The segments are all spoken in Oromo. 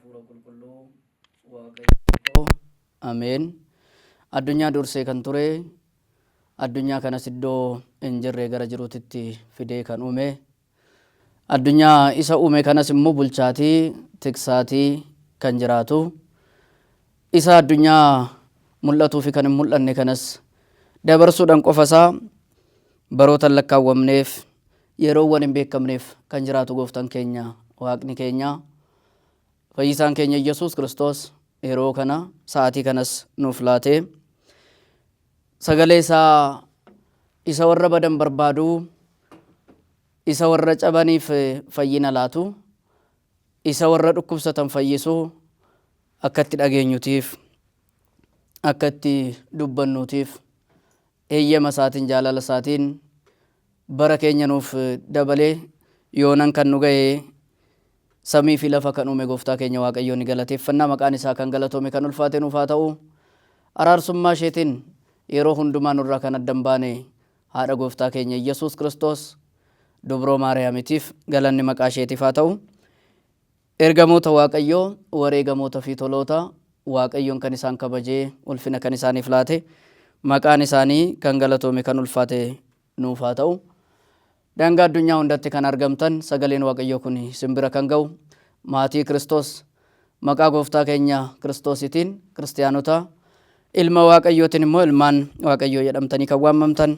hafuura qulqulluu waaqayyoo ameen. Addunyaa dursee kan ture, addunyaa kanas iddoo hin jirre gara jiruutitti fidee kan uume, addunyaa isa uume kanas immoo bulchaatii tiksaatii kan jiraatu, isa addunyaa mul'atuu fi kan hin mul'anne kanas dabarsuudhaan qofasaa barootan lakkaawwamneef yeroowwan hin beekamneef kan jiraatu gooftaan keenya waaqni keenya fayyisaan keenya Yesuus Kiristoos yeroo kana sa'aatii kanas nuuf laate sagalee isaa isa warra badan barbaadu, isa warra cabaniif fayyina laatu, isa warra dhukkubsatan fayyisu akka itti dhageenyutiif, akka itti dubbannuutiif eeyyama isaatiin jaalala isaatiin bara keenya nuuf dabalee yoonan kan nu ga'e samii fi lafa kan uume gooftaa keenya waaqayyoon ni galateeffannaa. Maqaan isaa kan galatoome kan ulfaate nuuf haa ta'u. Araarsummaa isheetiin yeroo hundumaa nurraa kan addan baane haadha gooftaa keenya Yesuus Kiristoos dubroo Maariyaamitiif galanni maqaa isheetiif haa ta'u. Ergamoota waaqayyoo, wareegamoota fi toloota waaqayyoon kan isaan kabajee ulfina kan isaaniif laate maqaan isaanii kan galatoome kan ulfaate nuuf haa ta'u. Daangaa addunyaa hundatti kan argamtan sagaleen waaqayyoo kun simbira kan ga'u maatii Kiristoos maqaa gooftaa keenya Kiristoositiin kiristiyaanota ilma waaqayyootiin immoo ilmaan waaqayyoo jedhamtanii kan waamamtan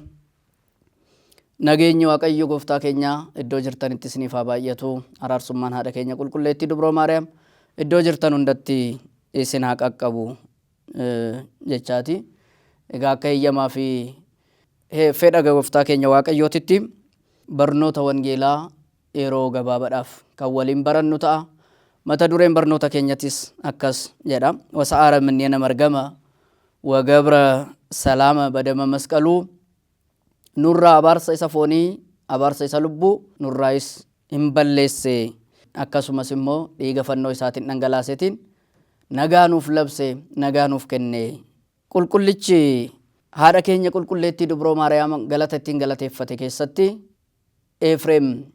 nageenyi waaqayyo gooftaa keenya iddoo jirtanitti isiniif haa baay'atu. Araarsummaan haadha keenya qulqulleettii dubroo Maariyaam iddoo jirtan hundatti isin haa qaqqabu jechaati. Egaa akka eeyyamaa fi fedha gooftaa keenya waaqayyootitti barnoota wangeelaa yeroo gabaabaadhaaf kan waliin barannu ta'a. Mata dureen barnoota keenyattis akkas jedha. Wasa'aara minneena margama wagabra salaama badama masqaluu nurraa abaarsa isa foonii abaarsa isa lubbuu nurraayis hin balleesse, akkasumas immoo dhiiga fannoo isaatiin dhangalaasetiin nagaa nuuf labse, nagaa nuuf kenne. Qulqullichi haadha keenya qulqulleettii dubroo Maariyaam galata ittiin galateeffate keessatti Efreem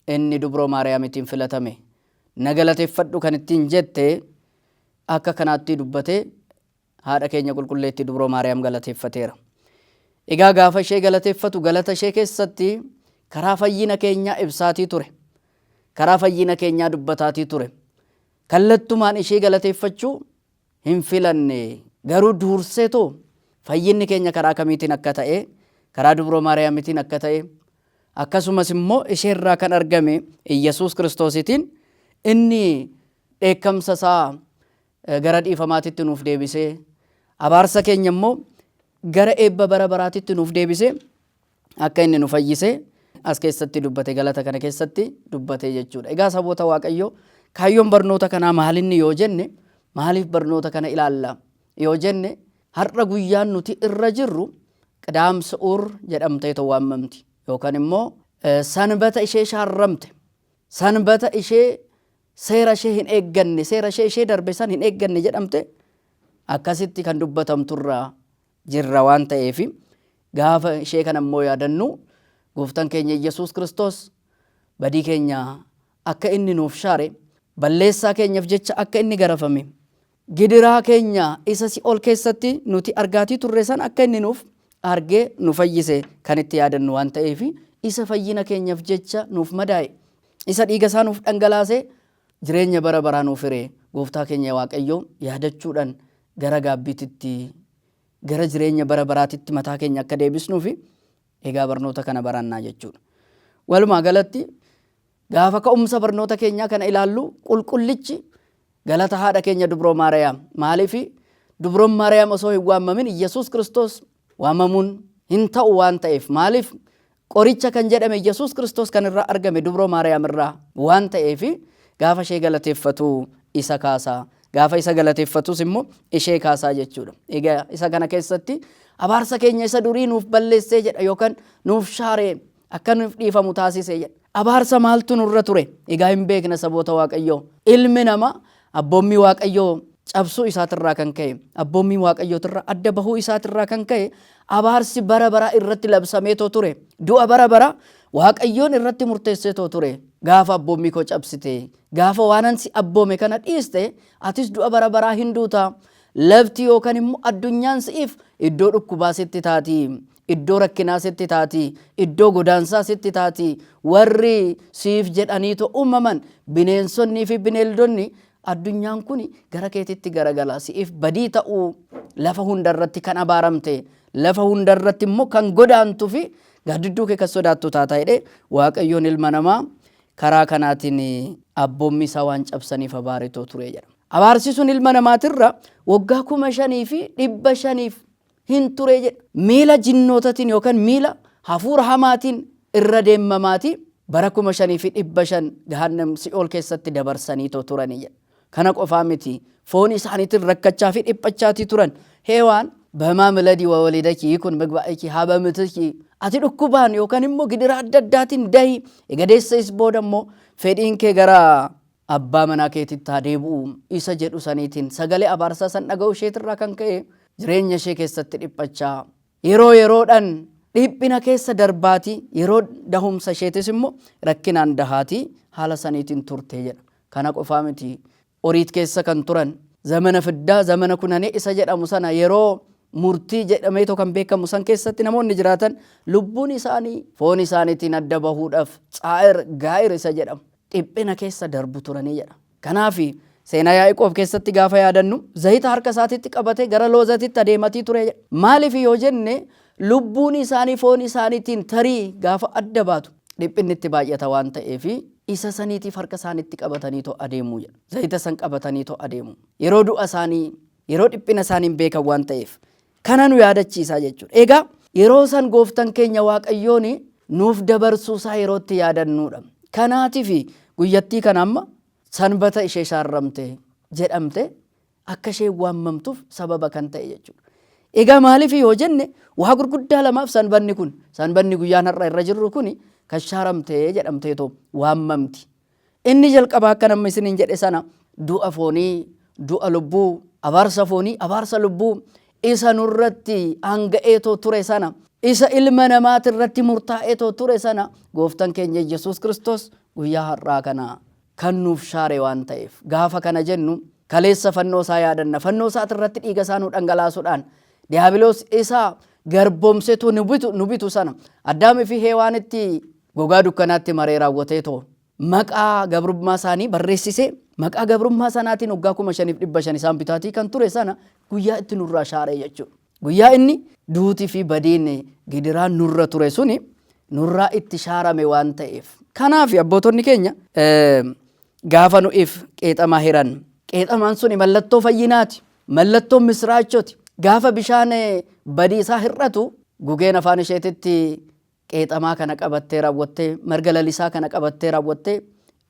inni dubroo Maariyaamitiin filatame na galateeffadhu kan ittiin jette akka kanaatti dubbate haadha keenya qulqulleettii dubroo Maariyaam galateeffateera. Egaa gaafa ishee galateeffatu galata ishee keessatti karaa fayyina keenyaa ibsaatii ture, karaa fayyina keenyaa dubbataatii ture. Kallattumaan ishee galateeffachuu hin filanne, garuu duurseetoo fayyinni keenya karaa kamiitiin akka ta'e, karaa dubroo Maariyaamitiin akka ta'e, akkasumas immoo isheerraa kan argame Yesuus Kiristoositiin inni dheekkamsa isaa gara dhiifamaatitti nuuf deebisee abaarsa keenya immoo gara eebba bara baraatitti nuuf deebisee akka inni nu fayyise as keessatti dubbate, galata kana keessatti dubbate jechuudha. Egaa saboota waaqayyoo kaayyoon barnoota kanaa maalinni yoo jenne, maaliif barnoota kana ilaalla yoo jenne, har'a guyyaan nuti irra jirru qidaamsa'uur jedhamtee waamamti yookaan immoo sanbata ishee shaarramte, sanbata ishee seera ishee hin eegganne, seera ishee darbe san hin eegganne jedhamte akkasitti kan dubbatamturraa jirra waan ta'eef gaafa ishee kana immoo yaadannu gooftaan keenya Yesuus Kiristoos badii keenya akka inni nuuf shaare, balleessaa keenyaaf jecha akka inni garafame, gidiraa keenya isa si'ool keessatti nuti argaatii turre san akka inni nuuf argee nu fayyise kan itti yaadannu waan ta'eef isa fayyina keenyaaf jecha nuuf madaa'e, isa dhiiga isaa nuuf dhangalaase jireenya bara baraa nuuf hire gooftaa keenya waaqayyoo yaadachuudhaan gara gaabbiititti, gara jireenya bara baraatitti mataa keenya akka deebisnuufi egaa barnoota kana barannaa jechuudha. Walumaa galatti gaafa ka'umsa barnoota keenyaa kana ilaallu qulqullichi galata haadha keenya dubroo Maariyaam. Maaliif dubroon Maariyaam osoo hin waamamin Yesuus Kiristoos waamamuun hin ta'u waan ta'eef, maaliif qoricha kan jedhame Yesuus Kiristoos kan irraa argame dubroo Maariyaam irraa waan ta'eef gaafa ishee galateeffatu isa kaasaa, gaafa isa galateeffatus immoo ishee kaasaa jechuudha. Egaa isa kana keessatti abaarsa keenya isa durii nuuf balleessee jedha yookaan nuuf shaaree akka nuuf dhiifamu taasisee jedha. Abaarsa maaltu nurra ture? Egaa hin beekna saboota waaqayyoo. Ilmi namaa abboommii waaqayyoo cabsuu isaatirraa kan ka'e, abboommii waaqayyootirraa adda bahuu isaatirraa kan ka'e abaarsi bara bara irratti labsameetoo ture, du'a bara bara waaqayyoon irratti murteesseetoo ture. gaafa abboommi koo cabsite gaafa waanan si abboome kana dhiiste atis du'a bara baraa hin duuta. Lafti yookaan immoo addunyaan siif iddoo dhukkubaa sitti taati, iddoo rakkinaa sitti taati, iddoo godaansaa sitti taati. Warri siif jedhaniitoo uumaman bineensonnii fi bineeldonni addunyaan kun gara keetitti garagala siif badii ta'uu lafa hundarratti kan abaaramte, lafa hundarratti immoo kan godaantuu fi gaaddidduu kee kan sodaattu taata jedhee Waaqayyoon ilma namaa karaa kanaatiin abboommi isaa waan cabsaniif abaaretoo ture jedha. Abaarsi sun ilma namaatirra waggaa 5,500 hin ture jedha. Miila jinnootatiin yookaan miila hafuura hamaatiin irra deemamaati bara 5,500 Gahannam Si'ool keessatti dabarsaniitoo turanii jedha. Kana qofaa miti foon isaaniitiin rakkachaa fi dhiphachaatii turan. Heewaan በሕማም ለዲ ወወሊደኪ ይኩን ምግባእኪ ሀበ ምትኪ ati dhukkubaan yookaan immoo gidira adda addaatiin dahi egadeessas boodammoo fedhiin kee gara abbaa manaa keetitti haa deebi'u isa jedhu saniitiin sagalee abaarsaa san dhaga'u isheetirraa kan ka'e jireenya ishee keessatti dhiphachaa yeroodhaan dhiphina keessa darbaati yeroo dahumsa isheetis immoo rakkinaan dahaati haala saniitiin turte jedha. Kana qofaa miti oriit keessa kan turan zamana fiddaa zamana kunanee isa jedhamu sana yeroo murtii jedhamee kan beekamu san keessatti namoonni jiraatan lubbuun isaanii foon isaaniitiin adda bahuudhaaf xaa'ir gaa'ir isa jedhamu dhiphina keessa darbu turanii jedha. Kanaaf seenaa Yaaqoob keessatti gaafa yaadannu zayita harka isaatitti qabatee gara loozatitti adeematii ture jedha. Maaliif yoo jenne lubbuun isaanii foon isaaniitiin tarii gaafa adda baatu dhiphinni itti baay'ata waan ta'eef isa saniitiif harka isaanitti qabataniitoo adeemuu jedha. Zayita san qabataniitoo adeemu yeroo du'a isaanii yeroo dhiphina isaaniin beekan waan ta'eef kana nu yaadachiisaa jechuudha. Egaa yeroo san gooftan keenya Waaqayyoon nuuf dabarsuusaa yerootti yaadannuudha. Kanaatiif guyyattii kana amma sanbata ishee shaarramte jedhamte akka ishee waamamtuuf sababa kan ta'e jechuudha. Egaa maaliif yoo jenne waa gurguddaa lamaaf sanbanni guyyaan har'a irra jirru kun kan shaaramte jedhamteetoo waamamti. Inni jalqabaa akka namni isiniin jedhe sana du'a foonii, du'a lubbuu, abaarsa foonii, abaarsa lubbuu isa nurratti hanga'eetoo ture sana isa ilma namaatirratti murtaa'eetoo ture sana gooftan keenya Yesuus Kiristoos guyyaa har'aa kana kan nuuf shaare waan ta'eef gaafa kana jennu kaleessa fannoo isaa yaadanna. Fannoo isaatirratti dhiiga isaa nu dhangalaasuudhaan diiyaabiloos isaa garboomseetu nu bitu sana Addaamii fi Heewaanitti gogaa dukkanaatti maree raawwateetoo maqaa gabrummaa isaanii barreessisee maqaa gabrummaa sanaatiin waggaa 5,500 isaan bitaatii kan ture sana guyyaa itti nurraa shaaree jechuudha. Guyyaa inni duutii fi badiin gidiraan nurra ture suni nurraa itti shaarame waan ta'eef. Kanaaf abbootonni keenya gaafa nu'if qeexamaa hiran qeexamaan suni mallattoo fayyinaati, mallattoo misraachooti. Gaafa bishaan badiisaa hir'atu gugeen afaan isheetitti qeexamaa kana qabattee raawwattee marga lalisaa kana qabattee raawwattee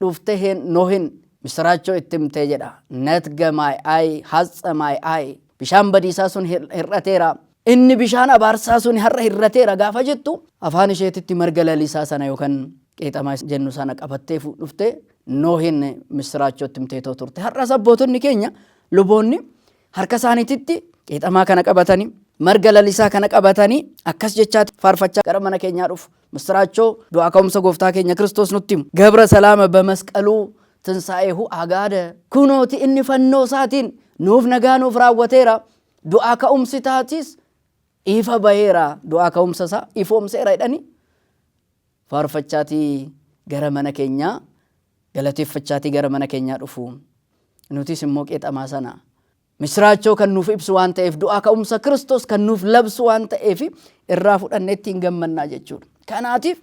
dhuftee Noohin misraachoo itti himtee jedha. Natga maay'aay hatsa maay'aay bishaan badiisaa sun hir'ateera. Inni bishaan abaarsaa sun har'a hir'ateera gaafa jettu afaan isheetitti marga lalisaa sana yookaan qeexamaa jennu sana qabattee dhuftee Noohin misraachoo itti himteetoo turte. Har'as abbootonni keenya luboonni harka isaaniititti qeexamaa kana qabatanii marga lalisaa kana qabatanii akkas jechaatti faarfachaa gara mana keenyaa dhufu. Misraachoo du'aa ka'umsa gooftaa keenya Kiristoos nutti himu. Gabra salaama በመስቀሉ ትንሣኤሁ አጋደ ኩኖቲ inni fannoo isaatiin nuuf nagaa nuuf raawwateera. Du'aa ka'umsi taatis ifa baheera. Du'aa ka'umsa isaa ifoomseera jedhanii faarfachaatii gara mana keenyaa galateeffachaatii gara mana keenyaa dhufu. Nutis immoo qeexamaa sana misraachoo kan nuuf ibsu waan ta'eef du'aa ka'umsa Kiristoos kan nuuf labsu waan ta'eef irraa fudhannee ittiin gammannaa jechuudha. Kanaatiif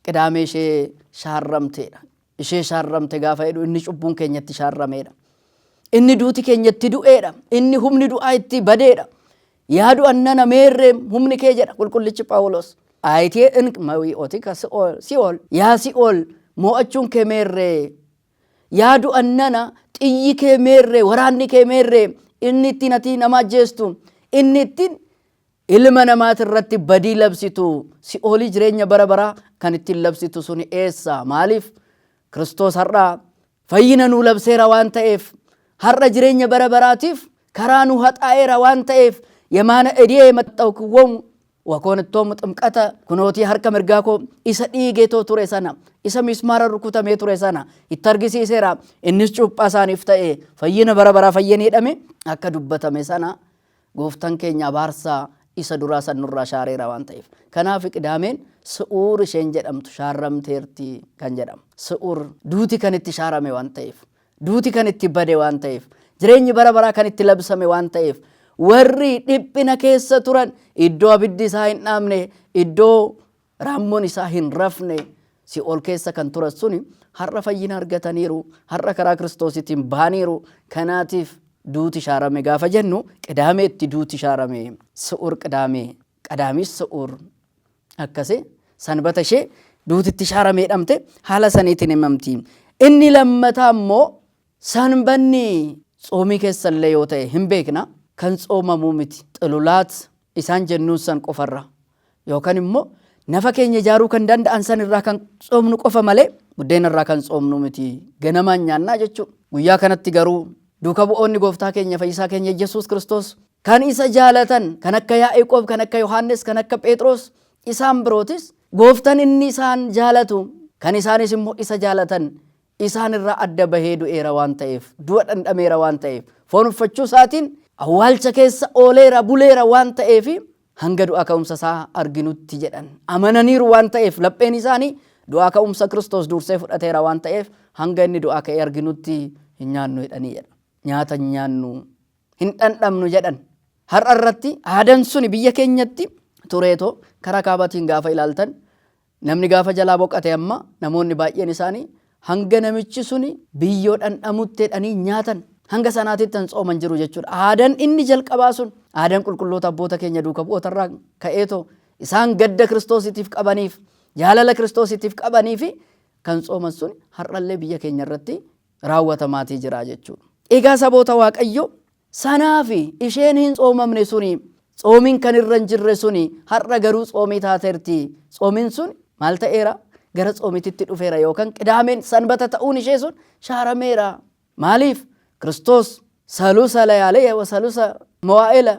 qidaamee ishee shaarramteedha. Ishee shaarramte gaafa jedhu inni cubbuun keenyatti shaarrameedha. Inni duuti keenyatti du'eedha. Inni humni du'aa itti badeedha. Yaadu annana meerree humni kee jedha qulqullichi Phaawulos. Aayitee inqmawi'ooti ka Si'ool yaa Si'ool mo'achuun kee meerree yaadu annana xiyyi kee meerree waraanni kee meerree inni ittiin ati nama ajjeestu inni ittiin ilma namaatirratti badii labsitu Si'oolii jireenya bara baraa kan ittiin labsitu suni eessa? Maaliif? Kiristoos har'a fayyina nuu labseera waan ta'eef har'a jireenya bara baraatiif karaa nu haxaa'eera waan ta'eef yemaana ediyee maxxawkiwwamu wakoonittoom ximqata kunootii harka mirgaa koo isa dhiigeetoo ture sana isa mismaara rukutamee ture sana itti argisiiseera innis cuuphaa isaaniif ta'e fayyina bara baraa fayyanii hidhame akka dubbatame sana gooftaan keenya abaarsaa isa duraa san nurraa shaareera waan ta'eef kanaaf qidaameen su'uur isheen jedhamtu shaarramteerti kan jedhamu su'uur duuti kan itti shaarame waan ta'eef duuti kan itti bade waan ta'eef jireenyi bara baraa kan itti labsame waan ta'eef warri dhiphina keessa turan iddoo abiddi isaa hin dhaamne iddoo raammoon isaa hin rafne si'ool keessa kan turan suni har'a fayyina argataniiru har'a karaa kiristoositiin baaniiru kanaatiif duuti shaarame gaafa jennu qidaameetti duuti shaarame su'uur qidaamee qadaamis su'uur akkasii sanbata ishee duutitti shaarame jedhamte haala saniitiin himamti. Inni lammataa immoo sanbanni xoomii keessallee yoo ta'e hin beekna kan xoomamuu miti xilulaat isaan jennuun san qofarra yookaan immoo nafa keenya ijaaruu kan danda'an san irraa kan xoomnu qofa malee buddeena irraa kan xoomnu miti ganamaan nyaannaa jechuudha. Guyyaa kanatti garuu duuka bu'oonni gooftaa keenya fayyisaa keenya Yesuus Kiristoos kan isa jaalatan kan akka Yaa'aqoob kan akka Yohaannis kan akka Phexros isaan birootis gooftaan inni isaan jaalatu kan isaanis immoo isa jaalatan isaan irraa adda bahee du'eera waan ta'eef du'a dhandhameera waan ta'eef foon uffachuu isaatiin awwaalcha keessa ooleera buleera waan ta'eef hanga du'a ka'umsa isaa arginutti jedhan amananiiru waan ta'eef lapheen isaanii du'a ka'umsa Kiristoos dursee fudhateera waan ta'eef hanga inni du'a ka'ee arginutti hin nyaannu jedhanii jedha. Nyaata hin nyaannu hin dhandhamnu jedhan har'a irratti aadaan suni biyya keenyatti tureetoo karaa kaabatiin gaafa ilaaltan namni gaafa jalaa boqate amma namoonni baay'een isaanii hanga namichi suni biyyoo dhandhamutti jedhanii nyaatan hanga sanaatitti hin xooman jiru jechuudha. Aadaan inni jalqabaa sun aadaan qulqulloota abboota keenya duuka bu'ootarraa ka'eetoo isaan gadda Kiristoositiif qabaniif jaalala Kiristoositiif qabaniif kan xooman sun har'allee biyya keenya irratti raawwatamaatii jira jechuudha. Egaa saboota Waaqayyo sanaafi isheen hin xoomamne suni xoomiin kan irra hin jirre suni har'a garuu xoomii taateerti. Xoomiin sun maal ta'eera? Gara xoomititti dhufeera yookaan qidaameen sanbata ta'uun ishee sun shaarameera. Maaliif? Kiristoos salusa layaalee salusa mawaa'ila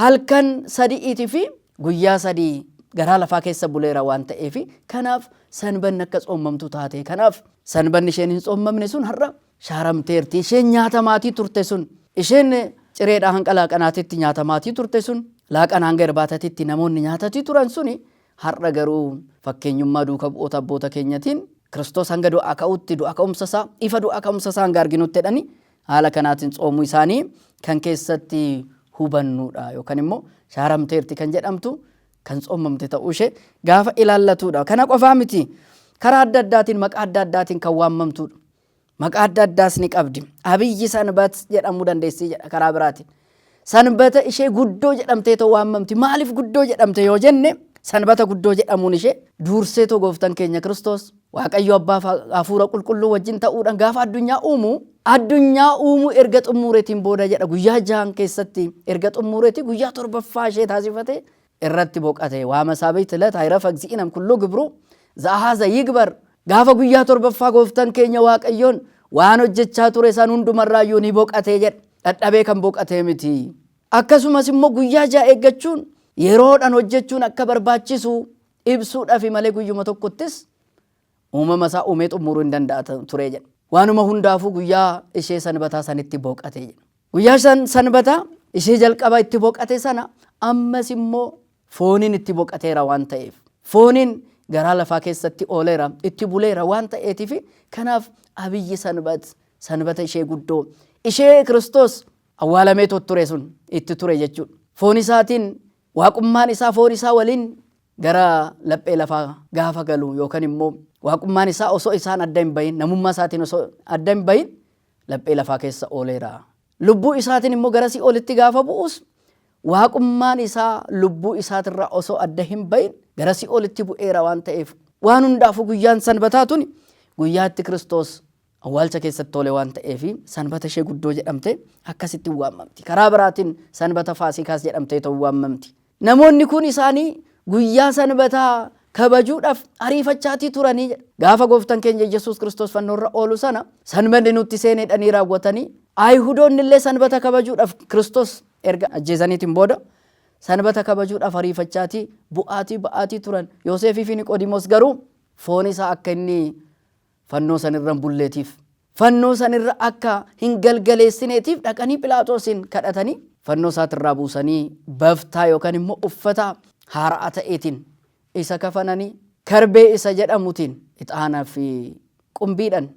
halkan sadi'iitii fi guyyaa sadii garaa lafaa keessa buleera waan ta'eef kanaaf sanbanni akka xoomamtu taate kanaaf sanbanni isheen hin xoomamne sun har'a shaaramteerti. Isheen nyaatamaatii turte sun isheen cireedhaa hanga laaqanaatitti nyaatamaatii turte sun laaqana hanga irbaatatitti namoonni nyaatatii turan suni har'a garuu fakkeenyummaa duuka bu'oota abboota keenyatiin Kiristoos hanga du'aa ka'utti du'aa ka'umsa isaa ifa du'aa ka'umsa isaa hanga arginutti jedhanii haala kanaatiin xoomuu isaanii kan keessatti hubannuudha yookaan immoo shaaramteerti kan jedhamtu kan xoomamte ta'uu ishee gaafa ilaallatuudha. Kana qofaa miti karaa adda addaatiin maqaa adda addaatiin kan waamamtuudha. Maqaa adda addaas ni qabdi. Abiyyi sanbat jedhamuu dandeessi jedha karaa biraatiin. Sanbata ishee guddoo jedhamtee ta'uu waamamti. Maaliif guddoo jedhamte yoo jenne sanbata guddoo jedhamuun ishee dursee too gooftaan keenya Kiristoos Waaqayyo abbaa hafuura qulqulluu wajjin ta'uudhaan gaafa addunyaa uumuu erga xumureetiin booda jedha guyyaa jahan keessatti erga xumureetii guyyaa torbaffaa ishee taasifate irratti boqate waama saabit ለት አይረፈ እግዚእነም ኩሉ ግብሩ ዘአሃዘ ይግበር gaafa guyyaa torbaffaa gooftaan keenya Waaqayyoon waan hojjechaa ture san hundumarraayyuu ni boqate jedha dadhabee kan boqatee miti. Akkasumas immoo guyyaa ja'a eeggachuun yeroodhaan hojjechuun akka barbaachisu ibsuudhaaf malee guyyuma tokkottis uumama isaa uumee xumuruu hin danda'a ture jedha. Waanuma hundaafuu guyyaa ishee sanbataa sanitti boqate jedha. Guyyaa sanbataa ishee jalqaba itti boqate sana ammas immoo fooniin itti boqateera waan ta'eef fooniin garaa lafaa keessatti ooleera itti buleera waan ta'eetiif kanaaf abiyyi sanbata ishee guddoo ishee Kiristoos awwaalamee ture sun itti ture jechuudha. Foon isaatiin waaqummaan isaa foon isaa waliin gara laphee lafaa gaafa galu yookaan immoo waaqummaan isaa osoo isaan adda hin bahin namummaa isaatiin osoo adda hin bahin laphee lafaa keessa ooleera. Lubbuu isaatiin immoo gara si'oolitti gaafa bu'us waaqummaan isaa lubbuu isaatirraa osoo adda hin bahin gara si'oolitti bu'eera waan ta'eef waan hundaafuu guyyaan sanbataa tuni guyyaatti Kiristoos awwaalcha keessatti toole waan ta'eef sanbata ishee guddoo jedhamte akkasitti waamamti. Karaa biraatiin sanbata Faasikaas jedhamtee ta'uu waamamti. Namoonni kun isaanii guyyaa sanbataa kabajuudhaaf ariifachaatii turanii gaafa gooftaan keenya Yesuus Kiristoos fannoorra oolu sana sanbanni nutti seenedhanii raawwatanii Ayhudoonni illee sanbata kabajuudhaaf Kiristoos erga ajjeesaniitiin booda sanbata kabajuudhaaf ariifachaati bu'aatii ba'aatii turan. Yoosefii fi Niqoodimoos garuu foon isaa akka inni fannoo sanirra hin bulleetiif, fannoo sanirra akka hin galgaleessineetiif dhaqanii Phiilaaxoosin kadhatanii fannoo isaatirraa buusanii baftaa yookaan immoo uffata haaraa ta'eetiin isa kafananii karbee isa jedhamutiin ixaanaa fi qumbiidhaan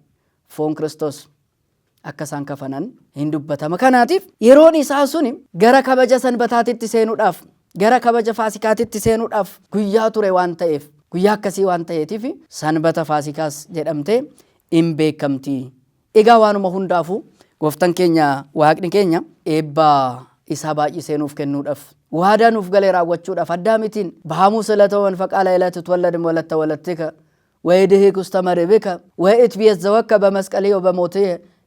foon Kiristoos akka isaan kafanan hin dubbatama. Kanaatiif yeroon isaa suni gara kabaja sanbataatitti seenuudhaaf, gara kabaja faasikaatitti seenuudhaaf guyyaa ture waan ta'eef, guyyaa akkasii waan ta'eetiif sanbata faasikaas jedhamtee hin beekamti. Egaa waanuma hundaafuu gooftaan keenya waaqni keenya eebbaa isaa baay'isee nuuf kennuudhaaf, waadaa nuuf galee raawwachuudhaaf Addaamitiin bahamuu silataawwan faqaala ilatti twalladin walatta walattika ወይድህ ኩስተመርብከ ወኢትቤዘወከ በመስቀሌ ወበሞቴ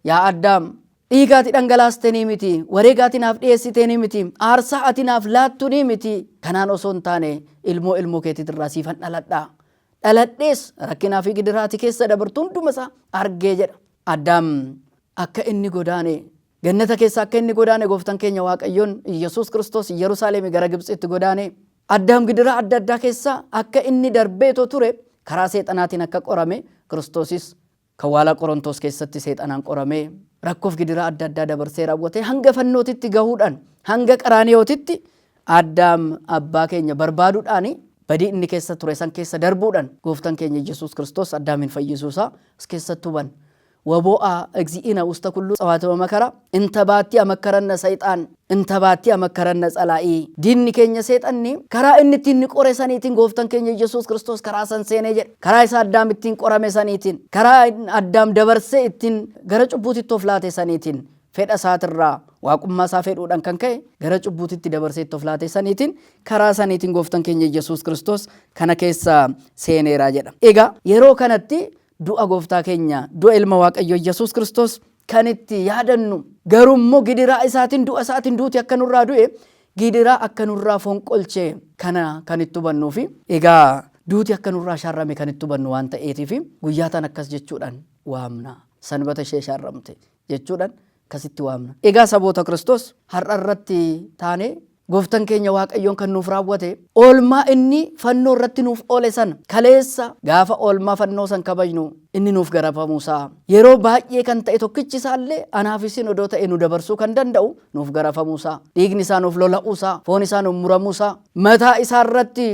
ያ አዳም dhiigaati dhangalaastanii miti, wareegaati naaf dhiyeessitanii miti, aarsaa ati naaf laattunii miti. Kanaan osoo hin taane ilmoo keetiitirraa siifan dhaladhaa, dhaladhees rakkinaa fi gidiraati keessa dabartu hunduma isaa argee jedha. Addaam akka inni godaane, gannata keessa akka inni godaane gooftaan keenya Waaqayyoon Yesuus Kiristoos Yerusaalem gara Gibxitti godaane. Addaam gidiraa adda addaa keessa akka inni darbeetoo ture karaa seexanaatiin akka qorame, Kiristoosis kawwaala Qorontos keessatti seexanaan qorame rakkoof gidiraa adda addaa dabarsee raawwate hanga fannootitti gahuudhaan, hanga qaraaniyootitti Addaam abbaa keenya barbaaduudhaan badii inni keessa ture san keessa darbuudhaan gooftaan keenya Yesuus Kiristoos Addaamin fayyisuusaa as keessatti huban. ወቦአ እግዚእነ ውስተ ኩሉ ጸዋተ መከራ እንተባቲ አመከረነ ሰይጣን እንተባቲ አመከረነ ጸላኢ ዲን ከኛ ሰይጣንኒ ከራ እንቲን ቆረሰኒቲን ጎፍተን ከኛ ኢየሱስ ክርስቶስ ከራ ሰንሰኔ ከራ አዳም እንቲን ቆረመ ሰኒቲን ከራ አዳም ደበርሰ እንቲን ገረጭቡት ቶፍላቴ ሰኒቲን ፌዳ ሳትራ ዋቁማ ሳፌዱዳን ከንከ ገረጭቡት ደበርሰ ቶፍላቴ ሰኒቲን ከራ ሰኒቲን ጎፍተን ከኛ ኢየሱስ ክርስቶስ ከነከሳ ሴኔራ ጀዳ ኤጋ የሮ ከነቲ du'a gooftaa keenya, du'a ilma Waaqayyo Yesuus Kiristoos kan itti yaadannu garummoo gidiraa isaatiin du'a isaatiin duuti akka nurraa du'e gidiraa akka nurraa fonqolche kana kan itti hubannu fi egaa duuti akka nurraa shaarrame kan itti hubannu waan ta'eetiif guyyaa tan akkas jechuudhaan waamna. Sanbata ishee shaarramte jechuudhaan akkasitti waamna. Egaa saboota Kiristoos har'a irratti taane gooftaan keenya Waaqayyoon kan nuuf raawwate oolmaa inni fannoo irratti nuuf oole sana kaleessa gaafa oolmaa fannoo san kabajnu inni nuuf garafamuusaa yeroo baay'ee kan ta'e tokkichi isaallee anaaf isin odoo ta'e nu dabarsuu kan danda'u nuuf garafamuusaa, dhiigni isaa nuuf lola'uusaa, foon isaa nuuf muramuusaa, mataa isaa irratti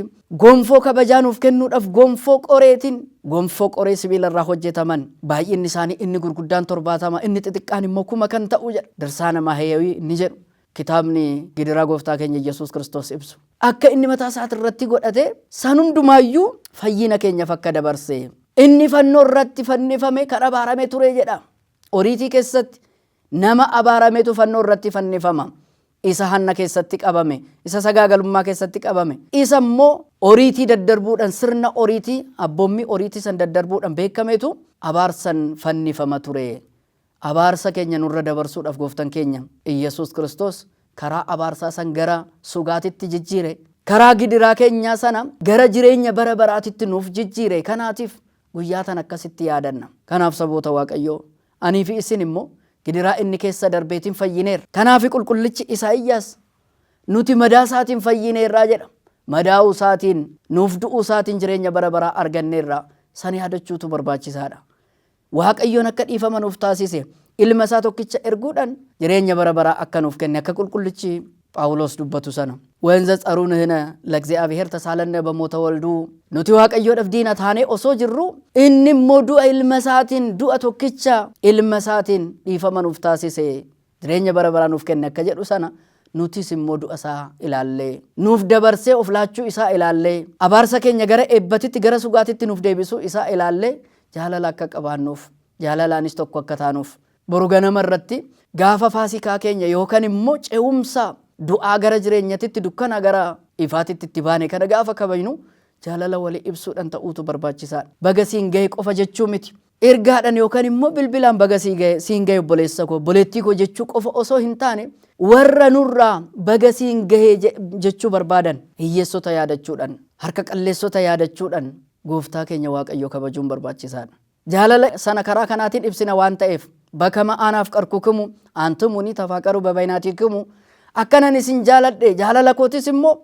gonfoo kabajaa nuuf kennuudhaaf gonfoo qoree sibiila irraa hojjetaman baay'inni isaanii inni gurguddaan 70 inni xixiqqaan immoo 1000 kan ta'u jedha Dirsaana Maahayawii inni jedhu. Kitaabni gidiraa gooftaa keenya Yesuus Kiristoos ibsu akka inni mataa isaati irratti godhate san hundumaayyuu fayyina keenyaaf akka dabarse inni fannoo irratti fannifame kan abaarame ture jedha. Oriitii keessatti nama abaarametu fannoo irratti fannifama. Isa hanna keessatti qabame, isa sagaagalummaa keessatti qabame, isa immoo oriitii daddarbuudhaan sirna oriitii abboommii oriitii san daddarbuudhaan beekametu abaarsan fannifama ture. Abaarsa keenya nurra dabarsuudhaaf gooftaan keenya Yesuus Kiristoos karaa abaarsaa san gara sugaatitti jijjiire, karaa gidiraa keenyaa sana gara jireenya bara baraatitti nuuf jijjiire. Kanaatiif guyyaa tan akkasitti yaadanna. Kanaaf saboota Waaqayyoo anii fi isin immoo gidiraa inni keessa darbeetiin fayyineerra. Kanaaf qulqullichi Isaayyaas nuti madaa isaatiin fayyineerraa jedha. Madaa'uu isaatiin nuuf du'uu isaatiin jireenya bara baraa arganneerra. San yaadachuutu barbaachisaadha. Waaqayyoon akka dhiifama nuuf taasise ilma isaa tokkicha erguudhaan jireenya bara baraa akka nuuf kenne akka qulqullichi Phaawulos dubbatu sana ወንዘ ጸሩንህነ ለእግዚአብሔር ተሳለነ በሞተ ወልዱ nuti Waaqayyoodhaaf diina taanee osoo jirru inni immoo du'a ilma isaatiin du'a tokkicha ilma isaatiin dhiifama nuuf taasise jireenya bara baraa nuuf kenne akka jedhu sana nutis immoo du'a isaa ilaallee nuuf dabarsee of laachuu isaa ilaallee abaarsa keenya gara eebbatitti gara sugaatitti nuuf deebisuu isaa ilaallee jaalala akka qabaannuuf jaalalaanis tokko akka taanuuf boru ganama irratti gaafa faasikaa keenya yookaan immoo ce'umsa du'aa gara jireenyatitti dukkana gara ifaatitti itti baane kana gaafa kabajnu jaalala walii ibsuudhaan ta'uutu barbaachisaadha. Baga siin gahe qofa jechuu miti. Ergaadhaan yookaan immoo bilbilaan baga siin gahe obboleessa koo obboleettii koo jechuu qofa osoo hin taane warra nurraa baga siin gahe jechuu barbaadan hiyyeessota yaadachuudhaan harka qalleessota yaadachuudhaan gooftaa keenya Waaqayyo kabajuun barbaachisaadha. Jaalala sana karaa kanaatiin ibsina waan ta'eef bakama anaaf qarkukumu antumuni tafaaqaru babaynaatiikumu akkanan isin jaaladhe jaalala kootis immoo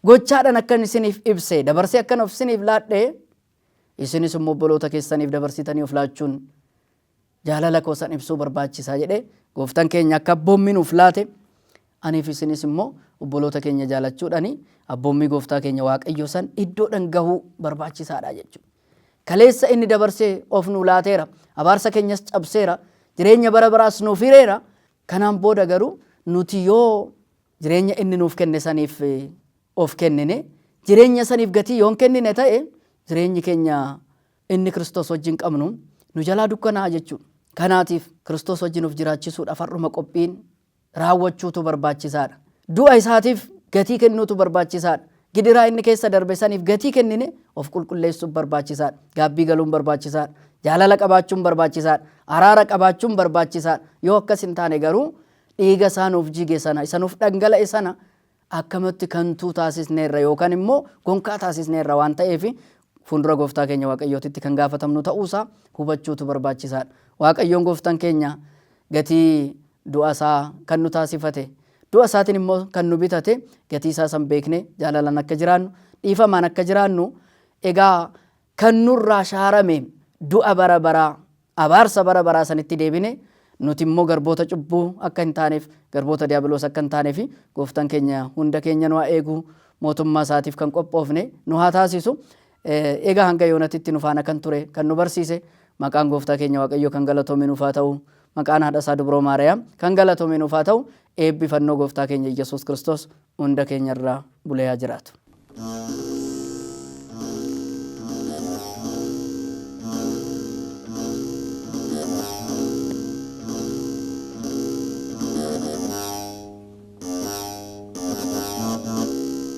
gochaadhaan akkan isiniif ibse dabarsee akkan of isiniif laadhe isinis immoo obboloota keessaniif dabarsitanii of laachuun jaalala koo san ibsuu barbaachisaa jedhe gooftaan keenya akka abboommii nuuf laate aniif isinis immoo obboloota keenya jaalachuudhaani abboommii gooftaa keenya Waaqayyo san iddoodhaan gahuu barbaachisaadha jechuudha. Kaleessa inni dabarsee of nu laateera, abaarsa keenyas cabseera, jireenya bara baraas nuuf hireera. Kanaan booda garuu nuti yoo jireenya inni nuuf kenne saniif of kennine, jireenya saniif gatii yoon kennine ta'e jireenyi keenya inni Kiristoos wajjin qabnu nu jalaa dukkanaa jechuudha. Kanaatiif Kiristoos wajjin of jiraachisuudhaaf har'uma qophiin raawwachuutu barbaachisaadha. Du'a isaatiif gatii kennuutu barbaachisaadha. Gidiraa inni keessa darbe saniif gatii kennine of qulqulleessuuf barbaachisaadha. Gaabbii galuun barbaachisaadha. Jaalala qabaachuun barbaachisaadha. Araara qabaachuun barbaachisaadha. Yoo akkas hin taane garuu dhiiga isaa nuuf jige sana isa nuuf dhangala'e sana akkamitti kantuu taasisneerra yookaan immoo gonkaa taasisneerra waan ta'eef fuuldura gooftaa keenya Waaqayyootitti kan gaafatamnu ta'uusaa hubachuutu barbaachisaadha. Waaqayyoon gooftaan keenya gatii du'a isaa kan nu taasifate, du'a isaatiin immoo kan nu bitate, gatii isaa san beekne jaalalaan akka jiraannu, dhiifamaan akka jiraannu, egaa kan nurraa shaarame du'a bara baraa, abaarsa bara baraa sanitti deebine nuti immoo garboota cubbuu akka hin taaneef, garboota diiyaabiloos akka hin taaneef gooftaan keenya hunda keenya nu haa eegu, mootummaa isaatiif kan qophoofne nu haa taasisu. Egaa hanga yoonatitti nu faana kan ture kan nu barsiise maqaan gooftaa keenya Waaqayyo kan galatoome nuuf haa ta'u, maqaan haadha isaa Dubroo Maariyaam kan galatoome nuuf haa ta'u, eebbifannoo gooftaa keenya Yesuus Kiristoos hunda keenya irraa bulee haa jiraatu.